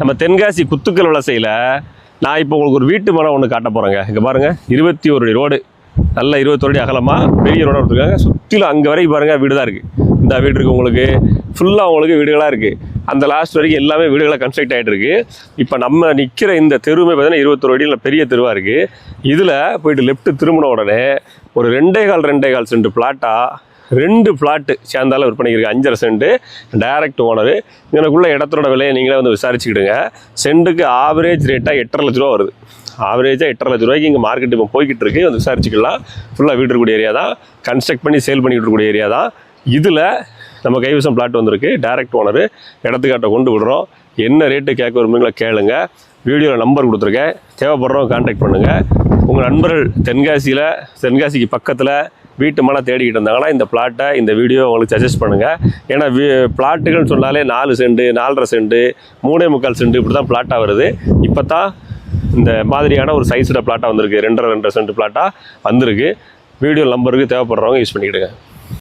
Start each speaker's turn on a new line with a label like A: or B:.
A: நம்ம தென்காசி குத்துக்கல் வலசையில் நான் இப்போ உங்களுக்கு ஒரு வீட்டு மரம் ஒன்று காட்ட போகிறேங்க. இங்கே பாருங்கள், 21 அடி ரோடு, நல்ல 21 அடி அகலமாக பெரிய ரோடாக கொடுத்துருக்காங்க. சுற்றிலும் அங்கே வரைக்கும் பாருங்கள் வீடு தான் இருக்குது. இந்த வீடு இருக்குது உங்களுக்கு, ஃபுல்லாக உங்களுக்கு வீடுகளாக இருக்குது. அந்த லாஸ்ட் வரைக்கும் எல்லாமே வீடுகளாக கன்ஸ்ட்ரக்ட் ஆகிட்டு இருக்குது. இப்போ நம்ம நிற்கிற இந்த தெருவுமே பார்த்தீங்கன்னா 21 அடியில் பெரிய தெருவாக இருக்குது. இதில் போயிட்டு லெஃப்ட்டு திரும்பின உடனே ஒரு 2.25 சென்ட் பிளாட்டாக 2 பிளாட்டு சேர்ந்தாலும் விற்பனைக்கு இருக்குது. 5.5 சென்ட் டைரக்ட் ஓனரு. எனக்குள்ள இடத்தோட விலையை நீங்களே வந்து விசாரிச்சுக்கிடுங்க. சென்ட்டுக்கு ஆவரேஜ் ரேட்டாக 8.5 லட்ச ரூபா வருது. ஆவரேஜாக 8.5 லட்ச ரூபாய்க்கு இங்கே மார்க்கெட் இப்போ போய்கிட்டு இருக்குது. வந்து விசாரிச்சுக்கலாம். ஃபுல்லாக வீடு இருக்கக்கூடிய ஏரியா தான், கன்ஸ்ட்ரக்ட் பண்ணி சேல் பண்ணிக்கிட்டு இருக்கக்கூடிய ஏரியா தான். இதில் நம்ம கைவசம் பிளாட் வந்திருக்கு. டைரக்ட் ஓனரு, இடத்துக்காட்ட கொண்டு விடுறோம். என்ன ரேட்டு கேட்க விரும்புங்களோ கேளுங்க. வீடியோவில் நம்பர் கொடுத்துருக்கேன், தேவைப்படுறவங்க கான்டாக்ட் பண்ணுங்கள். உங்கள் நண்பர்கள் தென்காசிக்கு பக்கத்தில் வீட்டு மனம் தேடிக்கிட்டு இருந்தாங்கன்னா இந்த பிளாட்டை, இந்த வீடியோ உங்களுக்கு சஜஸ்ட் பண்ணுங்கள். ஏன்னா பிளாட்டுகள்னு சொன்னாலே 4 சென்ட், 4.5 சென்ட், 3.25 சென்ட் இப்படி தான் பிளாட்டாக வருது. இப்போ தான் இந்த மாதிரியான ஒரு சைஸோட பிளாட்டாக வந்திருக்கு. 2.5 சென்ட் பிளாட்டாக வந்திருக்கு. வீடியோ நம்பருக்கு தேவைப்படுறவங்க யூஸ் பண்ணிக்கிடுங்க.